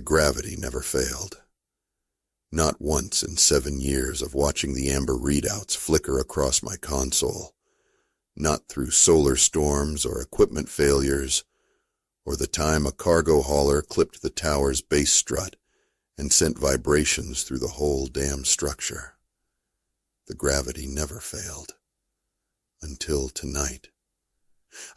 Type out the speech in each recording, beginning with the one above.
gravity never failed. Not once in 7 years of watching the amber readouts flicker across my console. Not through solar storms or equipment failures, or the time a cargo hauler clipped the tower's base strut and sent vibrations through the whole damn structure. The gravity never failed. Until tonight.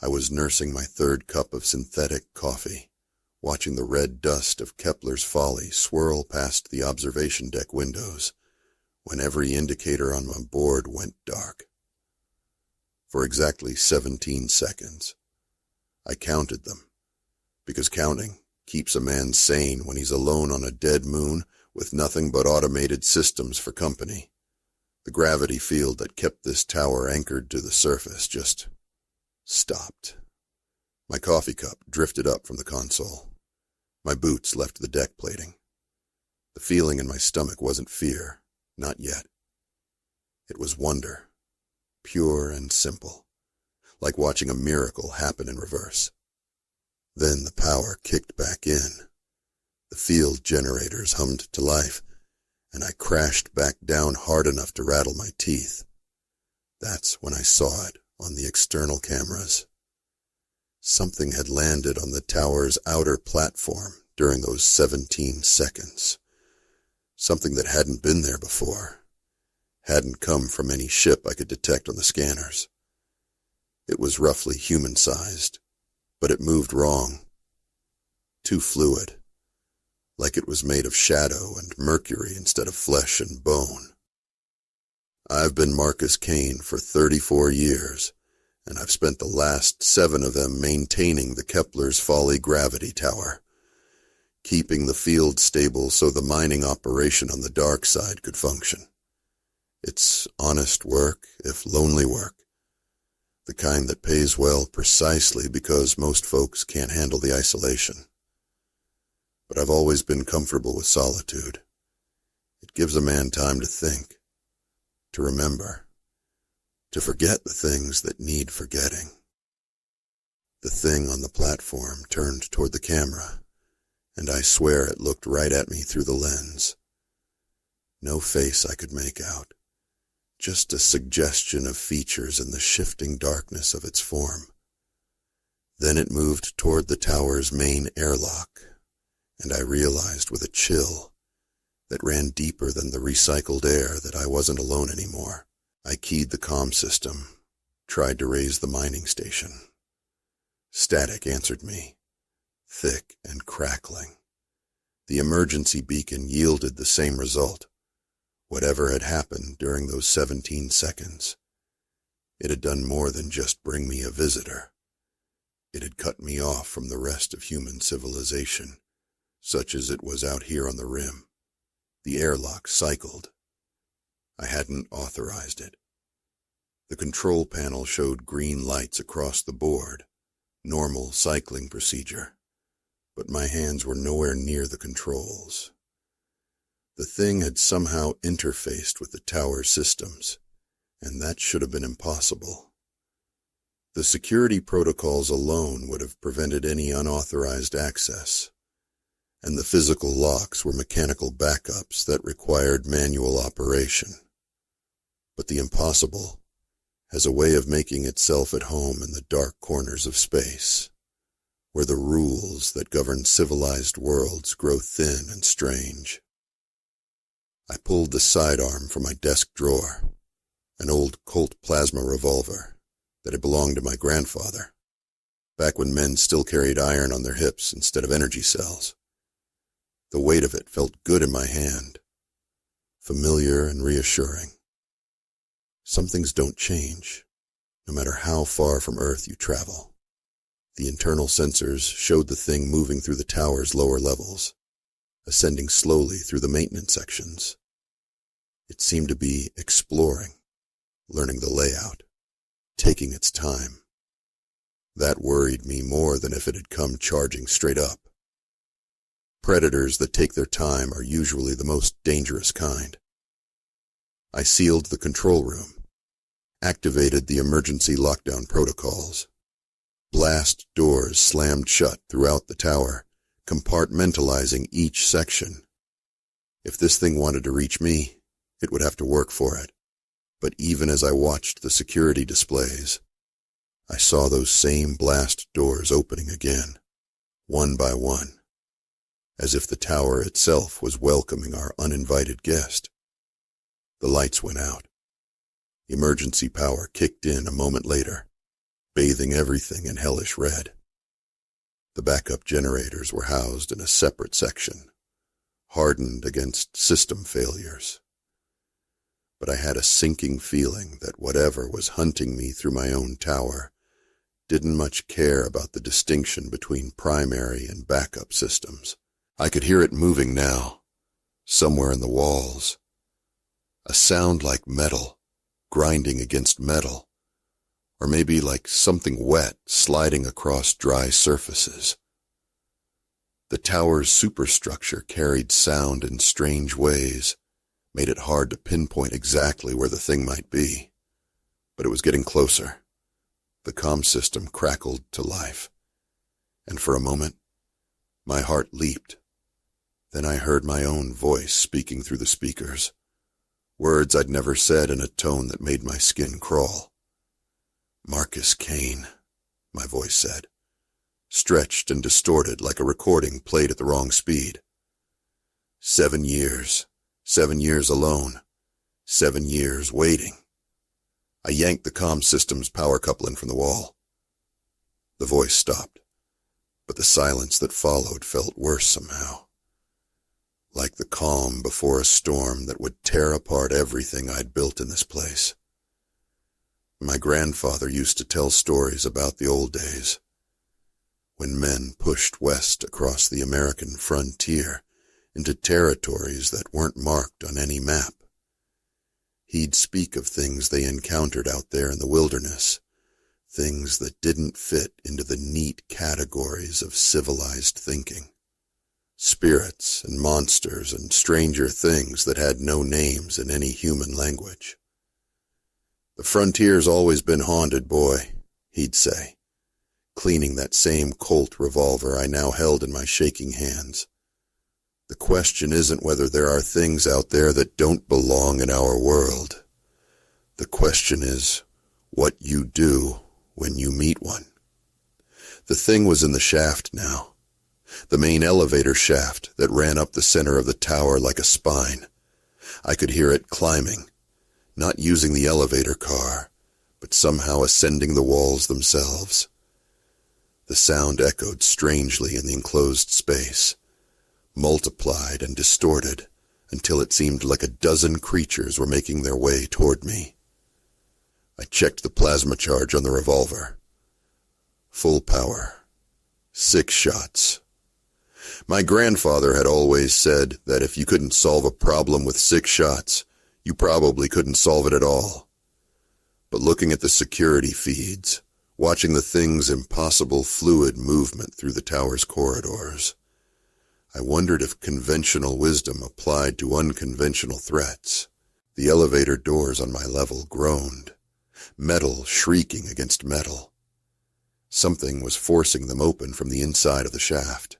I was nursing my 3rd cup of synthetic coffee, watching the red dust of Kepler's Folly swirl past the observation deck windows, when every indicator on my board went dark. For exactly 17 seconds. I counted them, because counting keeps a man sane when he's alone on a dead moon with nothing but automated systems for company. The gravity field that kept this tower anchored to the surface just stopped. My coffee cup drifted up from the console. My boots left the deck plating. The feeling in my stomach wasn't fear, not yet. It was wonder, pure and simple, like watching a miracle happen in reverse. Then the power kicked back in. The field generators hummed to life, and I crashed back down hard enough to rattle my teeth. That's when I saw it on the external cameras. Something had landed on the tower's outer platform during those 17 seconds. Something that hadn't been there before. Hadn't come from any ship I could detect on the scanners. It was roughly human-sized, but it moved wrong. Too fluid. Like it was made of shadow and mercury instead of flesh and bone. I've been Marcus Kane for 34 years, and I've spent the last 7 of them maintaining the Kepler's Folly gravity tower, keeping the field stable so the mining operation on the dark side could function. It's honest work, if lonely work, the kind that pays well precisely because most folks can't handle the isolation. But I've always been comfortable with solitude. It gives a man time to think, to remember, to forget the things that need forgetting. The thing on the platform turned toward the camera, and I swear it looked right at me through the lens. No face I could make out, just a suggestion of features in the shifting darkness of its form. Then it moved toward the tower's main airlock, and I realized with a chill that ran deeper than the recycled air that I wasn't alone anymore. I keyed the comm system, tried to raise the mining station. Static answered me, thick and crackling. The emergency beacon yielded the same result. Whatever had happened during those 17 seconds, it had done more than just bring me a visitor. It had cut me off from the rest of human civilization, such as it was out here on the rim. The airlock cycled. I hadn't authorized it. The control panel showed green lights across the board, normal cycling procedure, but my hands were nowhere near the controls. The thing had somehow interfaced with the tower systems, and that should have been impossible. The security protocols alone would have prevented any unauthorized access, and the physical locks were mechanical backups that required manual operation. But the impossible has a way of making itself at home in the dark corners of space, where the rules that govern civilized worlds grow thin and strange. I pulled the sidearm from my desk drawer, an old Colt plasma revolver that had belonged to my grandfather, back when men still carried iron on their hips instead of energy cells. The weight of it felt good in my hand, familiar and reassuring. Some things don't change, no matter how far from Earth you travel. The internal sensors showed the thing moving through the tower's lower levels, ascending slowly through the maintenance sections. It seemed to be exploring, learning the layout, taking its time. That worried me more than if it had come charging straight up. Predators that take their time are usually the most dangerous kind. I sealed the control room, activated the emergency lockdown protocols. Blast doors slammed shut throughout the tower, compartmentalizing each section. If this thing wanted to reach me, it would have to work for it. But even as I watched the security displays, I saw those same blast doors opening again, one by one, as if the tower itself was welcoming our uninvited guest. The lights went out. Emergency power kicked in a moment later, bathing everything in hellish red. The backup generators were housed in a separate section, hardened against system failures. But I had a sinking feeling that whatever was hunting me through my own tower didn't much care about the distinction between primary and backup systems. I could hear it moving now, somewhere in the walls. A sound like metal, grinding against metal, or maybe like something wet sliding across dry surfaces. The tower's superstructure carried sound in strange ways, made it hard to pinpoint exactly where the thing might be. But it was getting closer. The comm system crackled to life, and for a moment, my heart leaped. Then I heard my own voice speaking through the speakers, words I'd never said in a tone that made my skin crawl. "Marcus Kane," my voice said, stretched and distorted like a recording played at the wrong speed. 7 years, 7 years alone, 7 years waiting. I yanked the comm system's power coupling from the wall. The voice stopped, but the silence that followed felt worse somehow, like the calm before a storm that would tear apart everything I'd built in this place. My grandfather used to tell stories about the old days, when men pushed west across the American frontier into territories that weren't marked on any map. He'd speak of things they encountered out there in the wilderness, things that didn't fit into the neat categories of civilized thinking. Spirits and monsters and stranger things that had no names in any human language. "The frontier's always been haunted, boy," he'd say, cleaning that same Colt revolver I now held in my shaking hands. "The question isn't whether there are things out there that don't belong in our world. The question is what you do when you meet one." The thing was in the shaft now, the main elevator shaft that ran up the center of the tower like a spine. I could hear it climbing, not using the elevator car, but somehow ascending the walls themselves. The sound echoed strangely in the enclosed space, multiplied and distorted until it seemed like a dozen creatures were making their way toward me. I checked the plasma charge on the revolver. Full power. 6 shots. My grandfather had always said that if you couldn't solve a problem with 6 shots, you probably couldn't solve it at all. But looking at the security feeds, watching the thing's impossible fluid movement through the tower's corridors, I wondered if conventional wisdom applied to unconventional threats. The elevator doors on my level groaned, metal shrieking against metal. Something was forcing them open from the inside of the shaft.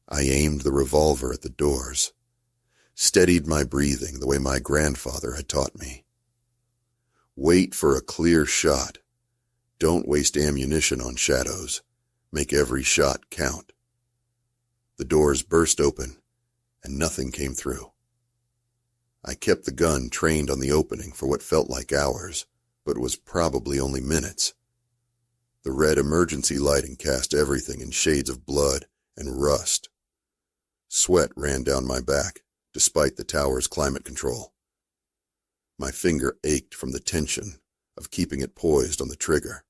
I aimed the revolver at the doors, steadied my breathing the way my grandfather had taught me. Wait for a clear shot. Don't waste ammunition on shadows. Make every shot count. The doors burst open, and nothing came through. I kept the gun trained on the opening for what felt like hours, but was probably only minutes. The red emergency lighting cast everything in shades of blood and rust. Sweat ran down my back, despite the tower's climate control. My finger ached from the tension of keeping it poised on the trigger.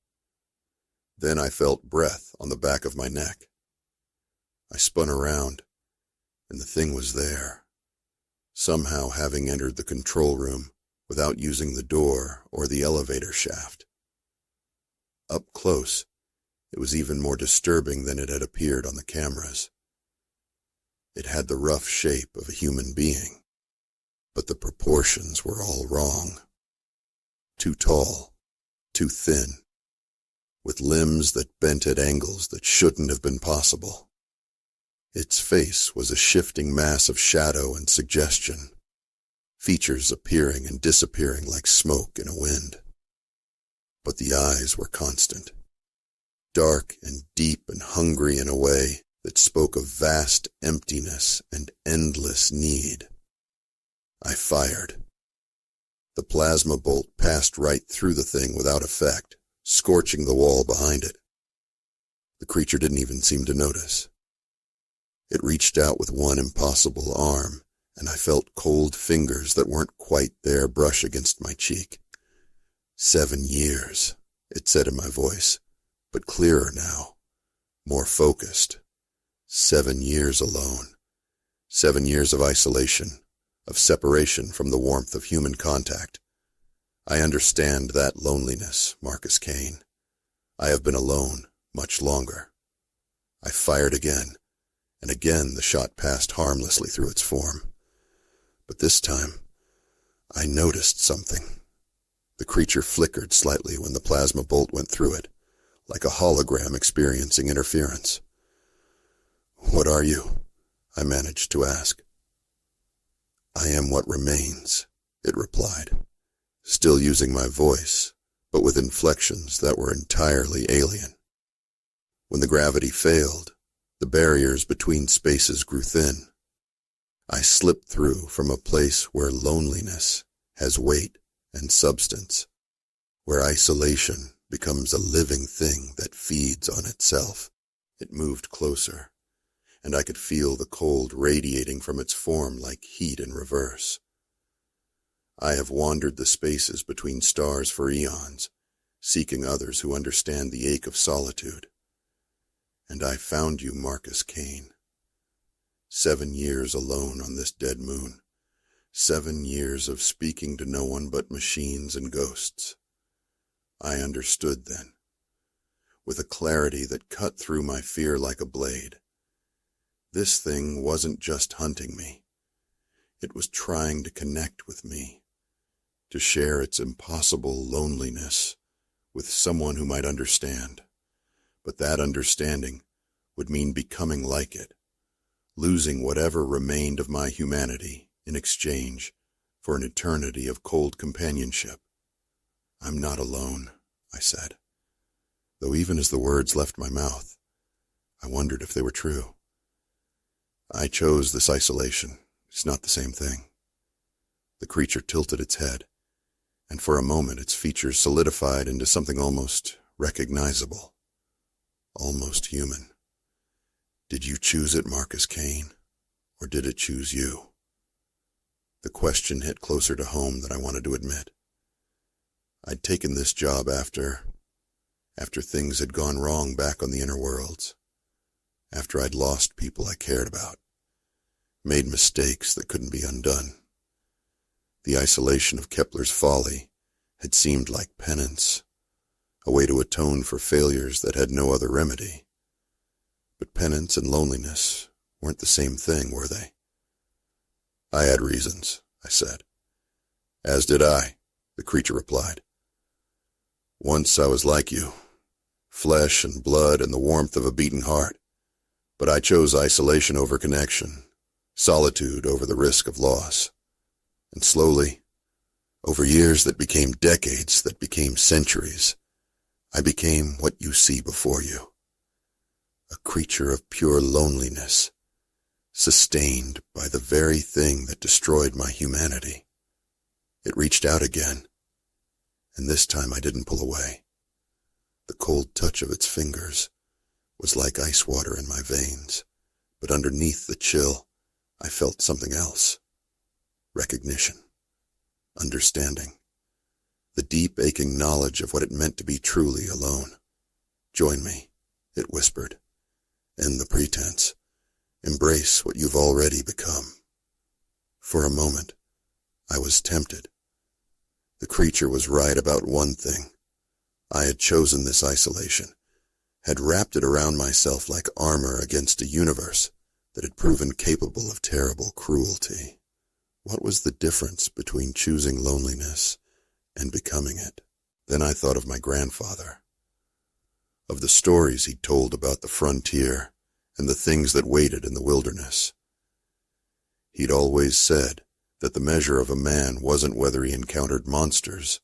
Then I felt breath on the back of my neck. I spun around, and the thing was there, somehow having entered the control room without using the door or the elevator shaft. Up close, it was even more disturbing than it had appeared on the cameras. It had the rough shape of a human being, but the proportions were all wrong. Too tall, too thin, with limbs that bent at angles that shouldn't have been possible. Its face was a shifting mass of shadow and suggestion, features appearing and disappearing like smoke in a wind. But the eyes were constant, dark and deep and hungry in a way that spoke of vast emptiness and endless need. I fired. The plasma bolt passed right through the thing without effect, scorching the wall behind it. The creature didn't even seem to notice. It reached out with one impossible arm, and I felt cold fingers that weren't quite there brush against my cheek. 7 years, it said in my voice, but clearer now, more focused. 7 years alone. 7 years of isolation, of separation from the warmth of human contact. I understand that loneliness, Marcus Kane. I have been alone much longer. I fired again, and again the shot passed harmlessly through its form. But this time, I noticed something. The creature flickered slightly when the plasma bolt went through it, like a hologram experiencing interference. "What are you?" I managed to ask. "I am what remains," it replied, still using my voice, but with inflections that were entirely alien. When the gravity failed, the barriers between spaces grew thin. I slipped through from a place where loneliness has weight and substance, where isolation becomes a living thing that feeds on itself. It moved closer, and I could feel the cold radiating from its form like heat in reverse. I have wandered the spaces between stars for eons, seeking others who understand the ache of solitude. And I found you, Marcus Kane. 7 years alone on this dead moon. 7 years of speaking to no one but machines and ghosts. I understood then, with a clarity that cut through my fear like a blade. This thing wasn't just hunting me. It was trying to connect with me, to share its impossible loneliness with someone who might understand. But that understanding would mean becoming like it, losing whatever remained of my humanity in exchange for an eternity of cold companionship. "I'm not alone," I said, though even as the words left my mouth, I wondered if they were true. "I chose this isolation. It's not the same thing." The creature tilted its head, and for a moment its features solidified into something almost recognizable, almost human. "Did you choose it, Marcus Kane, or did it choose you?" The question hit closer to home than I wanted to admit. I'd taken this job after things had gone wrong back on the inner worlds, after I'd lost people I cared about, made mistakes that couldn't be undone. The isolation of Kepler's Folly had seemed like penance, a way to atone for failures that had no other remedy. But penance and loneliness weren't the same thing, were they? "I had reasons," I said. "As did I," the creature replied. "Once I was like you, flesh and blood and the warmth of a beating heart, but I chose isolation over connection, solitude over the risk of loss. And slowly, over years that became decades, that became centuries, I became what you see before you. A creature of pure loneliness, sustained by the very thing that destroyed my humanity. It reached out again, and this time I didn't pull away. The cold touch of its fingers was like ice water in my veins, but underneath the chill, I felt something else. Recognition, understanding, the deep aching knowledge of what it meant to be truly alone. "Join me," it whispered. "End the pretense. Embrace what you've already become." For a moment, I was tempted. The creature was right about one thing. I had chosen this isolation, had wrapped it around myself like armor against a universe that had proven capable of terrible cruelty. What was the difference between choosing loneliness and becoming it? Then I thought of my grandfather, of the stories he'd told about the frontier and the things that waited in the wilderness. He'd always said that the measure of a man wasn't whether he encountered monsters,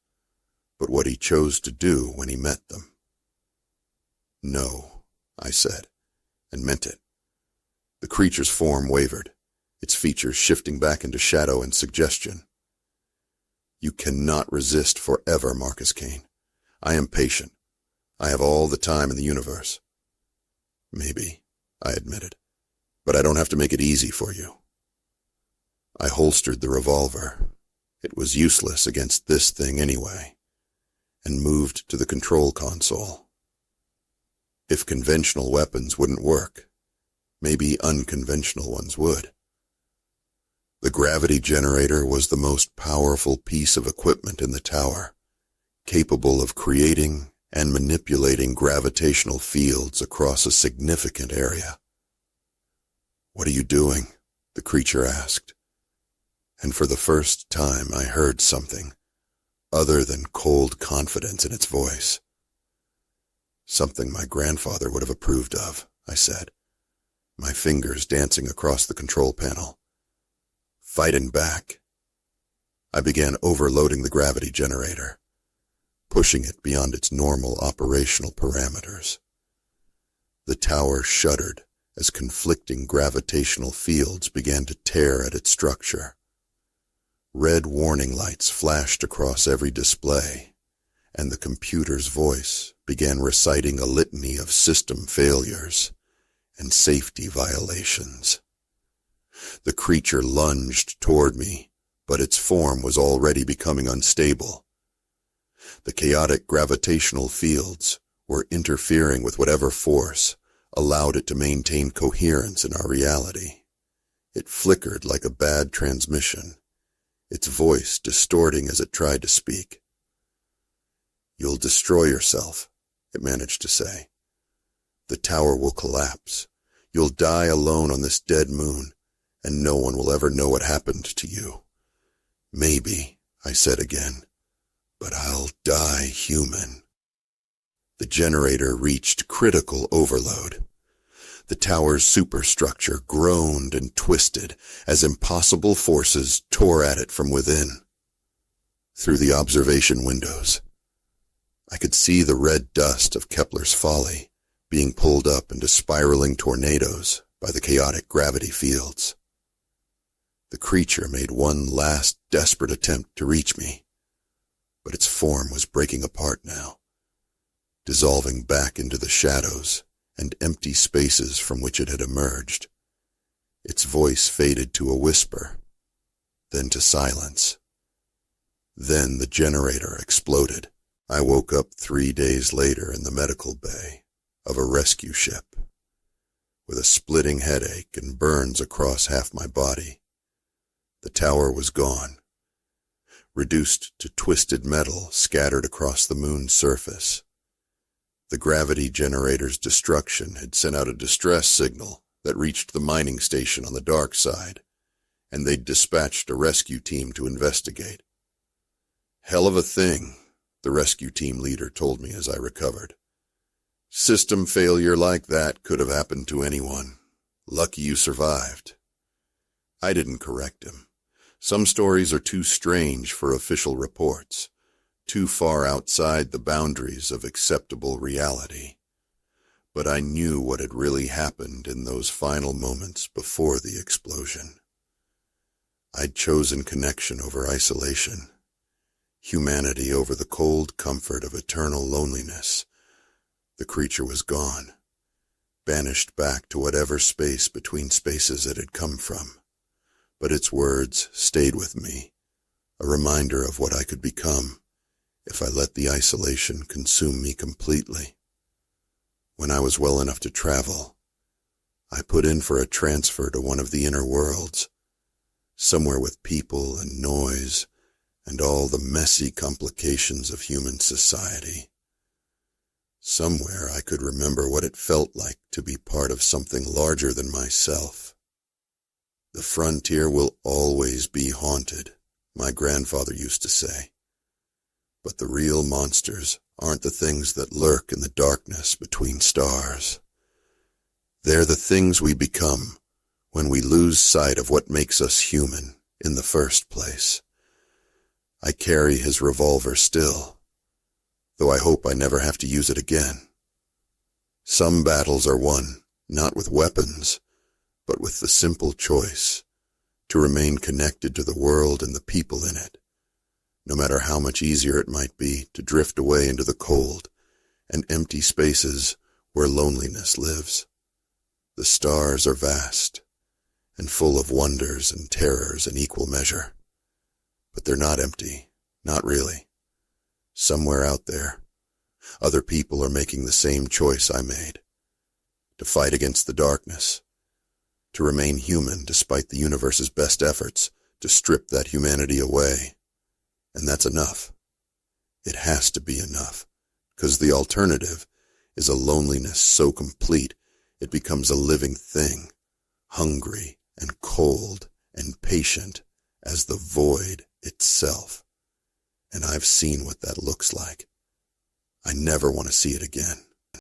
but what he chose to do when he met them. "No," I said, and meant it. The creature's form wavered, its features shifting back into shadow and suggestion. "You cannot resist forever, Marcus Kane. I am patient. I have all the time in the universe." "Maybe," I admitted, "but I don't have to make it easy for you." I holstered the revolver. It was useless against this thing anyway, and moved to the control console. If conventional weapons wouldn't work, maybe unconventional ones would. The gravity generator was the most powerful piece of equipment in the tower, capable of creating and manipulating gravitational fields across a significant area. "What are you doing?" the creature asked. And for the first time I heard something other than cold confidence in its voice. "Something my grandfather would have approved of," I said, my fingers dancing across the control panel. "Fighting back." I began overloading the gravity generator, pushing it beyond its normal operational parameters. The tower shuddered as conflicting gravitational fields began to tear at its structure. Red warning lights flashed across every display, and the computer's voice began reciting a litany of system failures and safety violations. The creature lunged toward me, but its form was already becoming unstable. The chaotic gravitational fields were interfering with whatever force allowed it to maintain coherence in our reality. It flickered like a bad transmission, its voice distorting as it tried to speak. "You'll destroy yourself," it managed to say. "The tower will collapse. You'll die alone on this dead moon, and no one will ever know what happened to you." "Maybe," I said again, "but I'll die human." The generator reached critical overload. The tower's superstructure groaned and twisted as impossible forces tore at it from within. Through the observation windows, I could see the red dust of Kepler's Folly being pulled up into spiraling tornadoes by the chaotic gravity fields. The creature made one last desperate attempt to reach me, but its form was breaking apart now, dissolving back into the shadows and empty spaces from which it had emerged. Its voice faded to a whisper, then to silence. Then the generator exploded. I woke up 3 days later in the medical bay of a rescue ship, with a splitting headache and burns across half my body. The tower was gone, reduced to twisted metal scattered across the moon's surface. The gravity generator's destruction had sent out a distress signal that reached the mining station on the dark side, and they'd dispatched a rescue team to investigate. "Hell of a thing," the rescue team leader told me as I recovered. "System failure like that could have happened to anyone. Lucky you survived." I didn't correct him. Some stories are too strange for official reports, too far outside the boundaries of acceptable reality. But I knew what had really happened in those final moments before the explosion. I'd chosen connection over isolation, humanity over the cold comfort of eternal loneliness. The creature was gone, banished back to whatever space between spaces it had come from. But its words stayed with me, a reminder of what I could become if I let the isolation consume me completely. When I was well enough to travel, I put in for a transfer to one of the inner worlds, somewhere with people and noise and all the messy complications of human society. Somewhere I could remember what it felt like to be part of something larger than myself. "The frontier will always be haunted," my grandfather used to say. "But the real monsters aren't the things that lurk in the darkness between stars. They're the things we become when we lose sight of what makes us human in the first place. I carry his revolver still, though I hope I never have to use it again. Some battles are won, not with weapons, but with the simple choice to remain connected to the world and the people in it, no matter how much easier it might be to drift away into the cold and empty spaces where loneliness lives. The stars are vast and full of wonders and terrors in equal measure, but they're not empty, not really. Somewhere out there, other people are making the same choice I made, to fight against the darkness, to remain human despite the universe's best efforts to strip that humanity away. And that's enough. It has to be enough, because the alternative is a loneliness so complete it becomes a living thing, hungry and cold and patient as the void itself. And I've seen what that looks like. I never want to see it again.